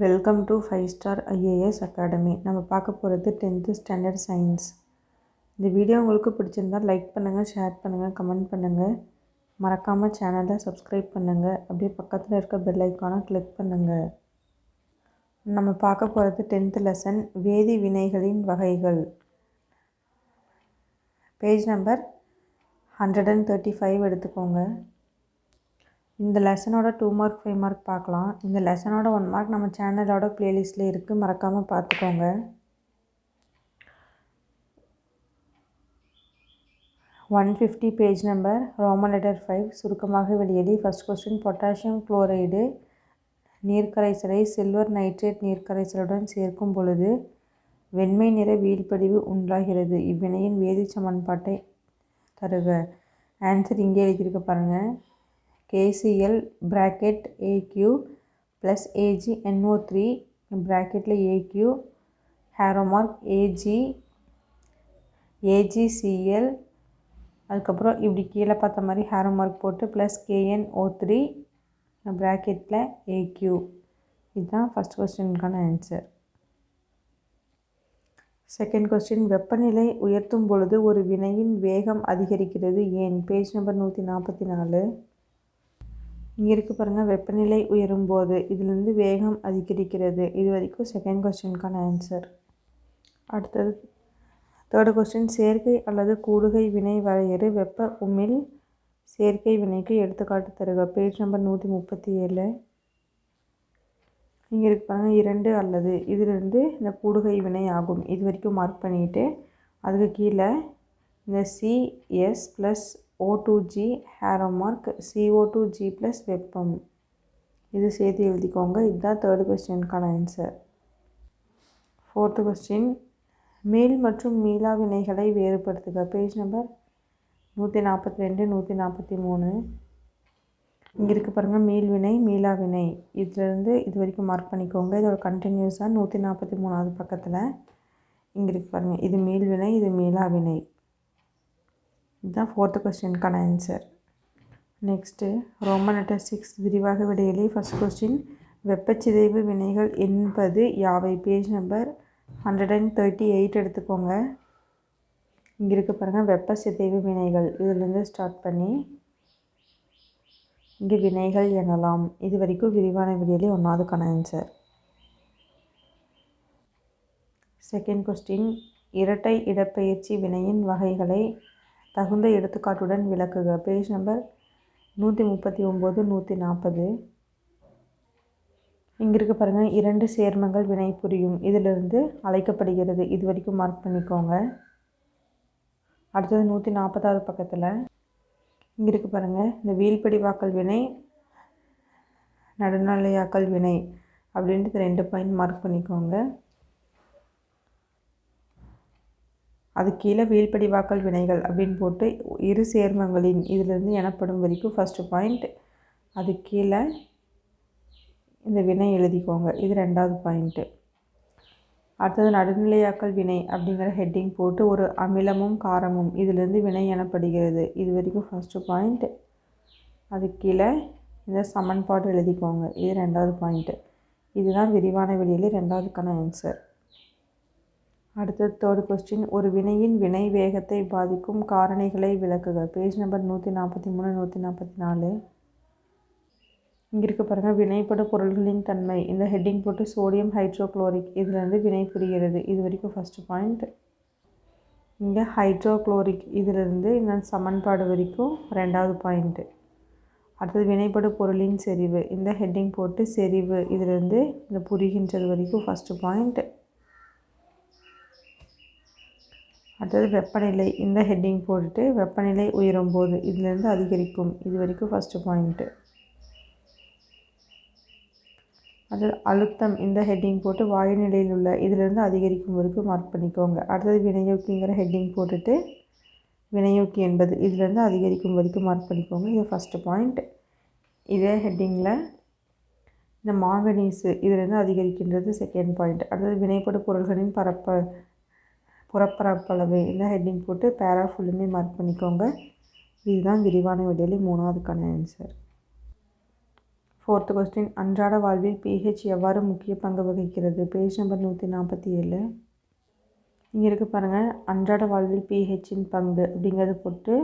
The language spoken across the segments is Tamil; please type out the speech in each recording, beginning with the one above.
Welcome to 5 star IAS academy. நம்ம பார்க்க போகிறது 10th ஸ்டாண்டர்ட் சயின்ஸ். இந்த வீடியோ உங்களுக்கு பிடிச்சிருந்தால் லைக் பண்ணுங்கள், ஷேர் பண்ணுங்கள், கமெண்ட் பண்ணுங்கள். மறக்காமல் சேனலை சப்ஸ்கிரைப் பண்ணுங்கள். அப்படியே பக்கத்தில் இருக்க பெல் ஐக்கானை கிளிக் பண்ணுங்கள். நம்ம பார்க்க போகிறது 10th லெசன் வேதி வினைகளின் வகைகள். பேஜ் நம்பர் 135 எடுத்துக்கோங்க. இந்த லெசனோட 2 மார்க் 5 மார்க் பார்க்கலாம். இந்த லெசனோட 1 மார்க் நம்ம சேனலோட ப்ளேலிஸ்ட்டில் இருக்குது, மறக்காமல் பார்த்துக்கோங்க. 150 பேஜ் நம்பர் ரோமன் லெட்டர் 5 சுருக்கமாக வெளியேறி. ஃபர்ஸ்ட் கொஸ்டின், பொட்டாசியம் குளோரைடு நீர்க்கரைசலை சில்வர் நைட்ரேட் நீர்க்கரைசலுடன் சேர்க்கும் பொழுது வெண்மை நிற வீழ்படிவு உண்டாகிறது. இவ்வினையின் வேதி சமன்பாட்டை தருக. ஆன்சர் இங்கே எழுதியிருக்க பாருங்கள். KCl bracket AQ plus AgNO3 bracketல AQ hero mark AgCl, அதுக்கப்புறம் இப்படி கீழே பார்த்த மாதிரி ஹேரோ மார்க் போட்டு ப்ளஸ் KNO3 ப்ராக்கெட்டில் AQ. இதுதான் ஃபஸ்ட் கொஸ்டினுக்கான ஆன்சர். செகண்ட் கொஸ்டின், வெப்பநிலை உயர்த்தும் பொழுது ஒரு வினையின் வேகம் அதிகரிக்கிறது ஏன்? Page number 144. இங்கே இருக்குது பாருங்கள். வெப்பநிலை உயரும் போது இதிலிருந்து வேகம் அதிகரிக்கிறது. இது வரைக்கும் செகண்ட் கொஸ்டினுக்கான ஆன்சர். அடுத்தது தேர்டு கொஸ்டின், சேர்க்கை அல்லது கூடுகை வினை வரையறு. வெப்ப உமிழ் சேர்க்கை வினைக்கு எடுத்துக்காட்டு தருக. Page number 137. இங்கே இருக்கு பாருங்கள். 2 அல்லது இதிலிருந்து இந்த கூடுகை வினை ஆகும். இது வரைக்கும் மார்க் பண்ணிவிட்டு அதுக்கு கீழே இந்த CS + O2G hero mark CO2G + வெப்பம், இது சேர்த்து எழுதிக்கோங்க. இதுதான் தேர்டு கொஸ்டினுக்கான ஆன்சர். ஃபோர்த்து கொஸ்டின், மீள் மற்றும் மீளா வினைகளை வேறுபடுத்துக. Page number 142 143. இங்கே இருக்குது பாருங்கள். மீள் வினை மீளா வினை, இதிலேருந்து இது வரைக்கும் மார்க் பண்ணிக்கோங்க. இதோட கண்டினியூஸாக 143வது பக்கத்தில் இங்கே இருக்குது பாருங்கள். இது மீள் வினை, இது மீளா வினை. இதுதான் ஃபோர்த்து கொஸ்டினுக்கான ஆன்சர். நெக்ஸ்ட்டு ரோமன் லெட்டர் 6 விரிவாக விடையிலே. ஃபஸ்ட் கொஸ்டின், வெப்பச்சிதைவு வினைகள் என்பது யாவை? பேஜ் நம்பர் 138 எடுத்துக்கோங்க. இங்கே இருக்க பாருங்கள். வெப்ப சிதைவு வினைகள், இதிலேருந்து ஸ்டார்ட் பண்ணி இங்கே வினைகள் எனலாம். இது வரைக்கும் விரிவான விடையிலே 1வதுக்கான ஆன்சர். செகண்ட் கொஸ்டின், இரட்டை இடப்பெயர்ச்சி வினையின் வகைகளை தகுந்த எடுத்துக்காட்டுடன் விளக்குக. Page number 139 140. இங்கே இருக்க பாருங்கள். 2 சேர்மங்கள் வினை புரியும், இதிலிருந்து அழைக்கப்படுகிறது. இது வரைக்கும் மார்க் பண்ணிக்கோங்க. அடுத்தது 140வது பக்கத்தில் இங்கே இருக்குது பாருங்கள். இந்த வீழ்படிவாக்கல் வினை, நடுநிலையாக்கல் வினை அப்படின்ட்டு 2 பாயிண்ட் மார்க் பண்ணிக்கோங்க. அது கீழே வீழ்படிவாக்கல் வினைகள் அப்படின்னு போட்டு இரு சேர்மங்களின் இதிலிருந்து எனப்படும் வரைக்கும் ஃபஸ்ட்டு பாயிண்ட். அது கீழே இந்த வினை எழுதிக்கோங்க. இது 2வது பாயிண்ட்டு. அடுத்தது நடுநிலையாக்கல் வினை அப்படிங்கிற ஹெட்டிங் போட்டு ஒரு அமிலமும் காரமும் இதிலிருந்து வினை எனப்படுகிறது. இது வரைக்கும் ஃபஸ்ட்டு பாயிண்ட். அது கீழே இந்த சமன்பாடு எழுதிக்கோங்க. இது 2வது பாயிண்ட்டு. இதுதான் விரிவான விடையிலே 2வதுக்கான ஆன்சர். அடுத்தது தேர்ட் கொஸ்டின், ஒரு வினையின் வினை வேகத்தை பாதிக்கும் காரணிகளை விளக்குக. Page number 143 144. இங்கே இருக்க பாருங்கள். வினைப்படு பொருள்களின் தன்மை, இந்த ஹெட்டிங் போட்டு சோடியம் ஹைட்ரோக்ளோரிக் இதிலிருந்து வினை புரிகிறது. இது வரைக்கும் ஃபஸ்ட்டு பாயிண்ட். இங்கே ஹைட்ரோக்ளோரிக் இதிலிருந்து இந்த சமன்பாடு வரைக்கும் 2வது பாயிண்ட்டு. அடுத்தது வினைப்படு பொருளின் செறிவு, இந்த ஹெட்டிங் போட்டு செறிவு இதிலிருந்து இந்த புரிகின்றது வரைக்கும் ஃபஸ்ட்டு பாயிண்ட். அடுத்தது வெப்பநிலை, இந்த ஹெட்டிங் போட்டுட்டு வெப்பநிலை உயரும் போது இதிலிருந்து அதிகரிக்கும். இது வரைக்கும் ஃபஸ்ட்டு பாயிண்ட்டு. அடுத்தது அழுத்தம், இந்த ஹெட்டிங் போட்டு வாயு நிலையில் உள்ள இதிலிருந்து அதிகரிக்கும் வரைக்கும் மார்க் பண்ணிக்கோங்க. அடுத்தது வினையூக்கிங்கிற ஹெட்டிங் போட்டுட்டு வினையூக்கி என்பது இதிலிருந்து அதிகரிக்கும் வரைக்கும் மார்க் பண்ணிக்கோங்க. இது ஃபஸ்ட்டு பாயிண்ட். இதே ஹெட்டிங்கில் இந்த மாங்கனீஸு இதிலிருந்து அதிகரிக்கின்றது செகண்ட் பாயிண்ட். அடுத்தது வினைப்படு பொருள்களின் புறப்பரப்பளவு, இந்த ஹெட்டிங் போட்டு பேரா ஃபுல்லுமே மார்க் பண்ணிக்கோங்க. இதுதான் விரிவான விடையிலே 3வதுக்கான ஆன்சர். 4th கொஸ்டின் அன்றாட வாழ்வில் pH எவ்வாறு முக்கிய பங்கு வகிக்கிறது? Page number 147. இங்கே இருக்க பாருங்கள், அன்றாட வாழ்வில் pHன் பங்கு அப்படிங்கிறது போட்டு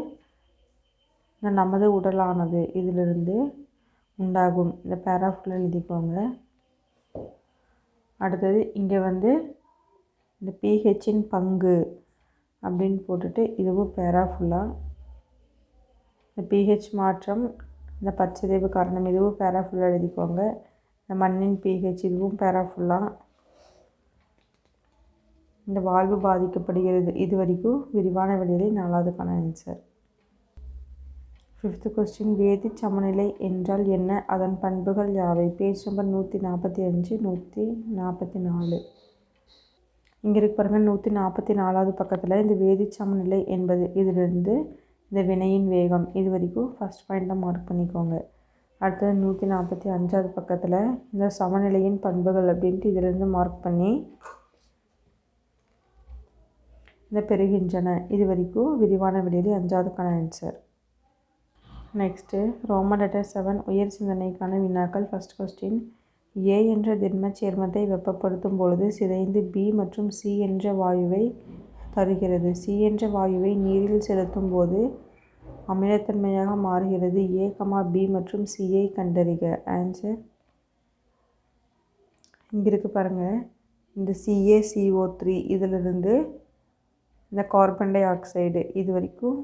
நமது உடலானது இதிலிருந்து உண்டாகும் இந்த பேராஃபுல்லாக எழுதிக்கோங்க. அடுத்தது இங்கே இந்த pHன் பங்கு அப்படின்னு போட்டுட்டு இதுவும் பேராஃபுல்லாக இந்த pH மாற்றம், இந்த பற்சிதைவு காரணம் இதுவும் பேராஃபுல்லாக எழுதிக்கோங்க. இந்த மண்ணின் pH இதுவும் பேராஃபுல்லாக. இந்த வாழ்வு பாதிக்கப்படுகிறது இது வரைக்கும் விரிவான விடையிலே 4வதுக்கான ஆன்சர். 5th கொஸ்டின் வேதி சமநிலை என்றால் என்ன? அதன் பண்புகள் யாவை? Page number 145 144. இங்கே இருக்கு பாருங்கள், 144வது பக்கத்தில் இந்த வேதி சமநிலை என்பது இதிலிருந்து இந்த வினையின் வேகம் இது வரைக்கும் ஃபஸ்ட் பாயிண்ட்டாக மார்க் பண்ணிக்கோங்க. அடுத்தது 145வது பக்கத்தில் இந்த சமநிலையின் பண்புகள் அப்படின்ட்டு இதிலிருந்து மார்க் பண்ணி இந்த பெறுகின்றன இது வரைக்கும் விரிவான விடையிலே 5வதுக்கான ஆன்சர். நெக்ஸ்ட்டு ரோமன் லெட்டர் 7 உயர் சிந்தனைக்கான வினாக்கள். ஃபஸ்ட் கொஸ்டின் A என்ற திண்ம சேர்மத்தை வெப்பப்படுத்தும் பொழுது சிதைந்து B மற்றும் C என்ற வாயுவை தருகிறது. C என்ற வாயுவை நீரில் செலுத்தும் போது அமிலத்தன்மையாக மாறுகிறது. A, B மற்றும் Cயை கண்டறிக. ஆன்சர் இங்கே இருக்கு பாருங்கள், இந்த CaCO3 இதிலிருந்து இந்த கார்பன் டை ஆக்சைடு இது வரைக்கும்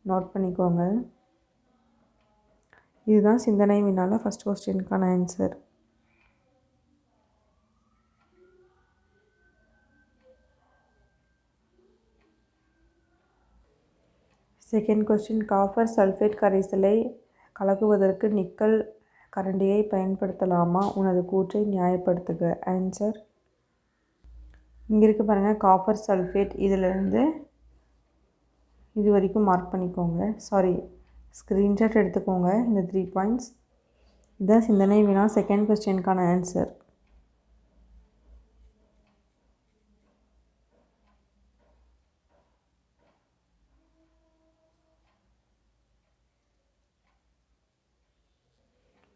நோட் பண்ணிக்கோங்க. இதுதான் சிந்தனை வினால ஃபஸ்ட் கொஸ்டினுக்கான answer. Second question copper sulphate கரைசலை கலக்குவதற்கு நிக்கல் கரண்டியை பயன்படுத்தலாமா? உனது கூற்றை நியாயப்படுத்துக. ஆன்சர் இங்கே இருக்கு பாருங்கள், காப்பர் சல்ஃபேட் இதிலிருந்து இது வரைக்கும் மார்க் பண்ணிக்கோங்க. ஸ்க்ரீன்ஷாட் எடுத்துக்கோங்க. இந்த 3 பாயிண்ட்ஸ் இதுதான் சிந்தனை வினா செகண்ட் கொஸ்டினுக்கான ஆன்சர்.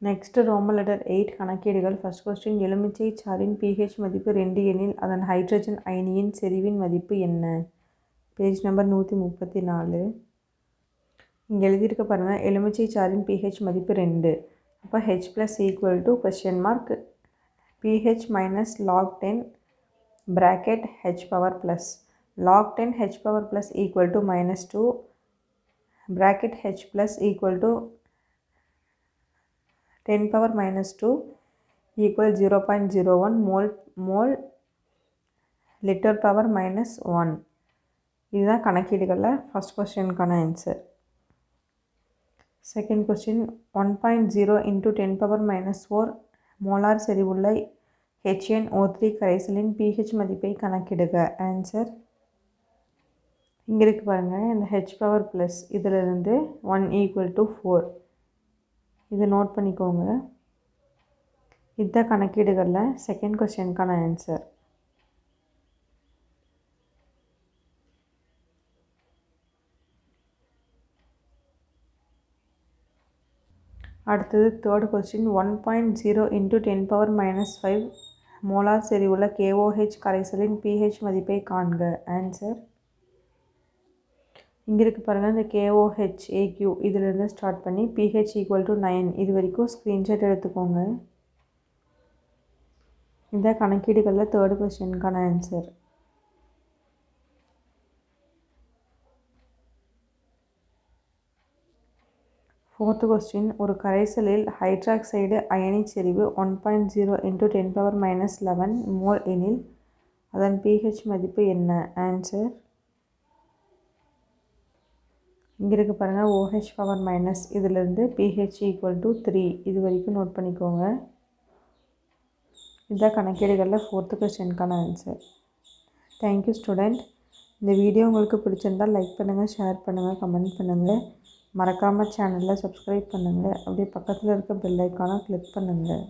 நெக்ஸ்ட் ரோமன் லெட்டர் 8 கணக்கீடுகள். ஃபஸ்ட் கொஸ்டின் எலுமிச்சை சாறின் pH மதிப்பு 2 எனில் அதன் ஹைட்ரஜன் அயனியின் செறிவின் மதிப்பு என்ன? Page number 134. இங்கே எழுதியிருக்க பாருங்கள், எலுமிச்சை சாறின் pH மதிப்பு 2. அப்போ H + equal to question mark pH minus log 10 bracket H power plus log 10 H power plus equal to -2 bracket H plus equal to 10 power -2 equal 0.01 mole litre power -1. இதுதான் கணக்கீடுகளில் ஃபஸ்ட் கொஸ்டினுக்கான ஆன்சர். செகண்ட் கொஸ்டின் 1.0 × 10 4 மோலார் செறிவுள்ள HNO3 கரைசலின் pH மதிப்பை கணக்கிடுக. ஆன்சர் இங்கே இருக்கு பாருங்கள், இந்த H பவர் ப்ளஸ் இதிலிருந்து 1 = 4 இதை நோட் பண்ணிக்கோங்க. இதுதான் கணக்கீடுகளில் செகண்ட் கொஸ்டினுக்கான ஆன்சர். அடுத்தது தேர்ட் கொஸ்டின் 1.0 × 10 5 மோலார் செறிவுள்ள KOH கரைசலின் pH மதிப்பை காண்க. ஆன்சர் இங்கே இருக்கு பாருங்கள், இந்த KOH AQ இதிலிருந்து ஸ்டார்ட் பண்ணி pH = 9 இது வரைக்கும் ஸ்க்ரீன்ஷாட் எடுத்துக்கோங்க. இந்த கணக்கீடுகளில் தேர்ட் கொஸ்டினுக்கான ஆன்சர். ஃபோர்த் கொஸ்டின் ஒரு கரைசலில் ஹைட்ராக்சைடு அயனி செறிவு 1.0 × 10 11 மோல் எனில் அதன் pH மதிப்பு என்ன? ஆன்சர் இங்கே இருக்கு பாருங்கள், OH பவர் மைனஸ் இதிலிருந்து pH = 3 இது வரைக்கும் நோட் பண்ணிக்கோங்க. இதுதான் கணக்கீடுகளில் ஃபோர்த்து கொஸ்டினுக்கான ஆன்சர். Thank you student. இந்த வீடியோ உங்களுக்கு பிடிச்சிருந்தால் லைக் பண்ணுங்கள், ஷேர் பண்ணுங்கள், கமெண்ட் பண்ணுங்கள். மறக்காமல் சேனலில் சப்ஸ்கிரைப் பண்ணுங்கள். அப்படியே பக்கத்தில் இருக்க பெல் ஐக்கானை கிளிக் பண்ணுங்கள்.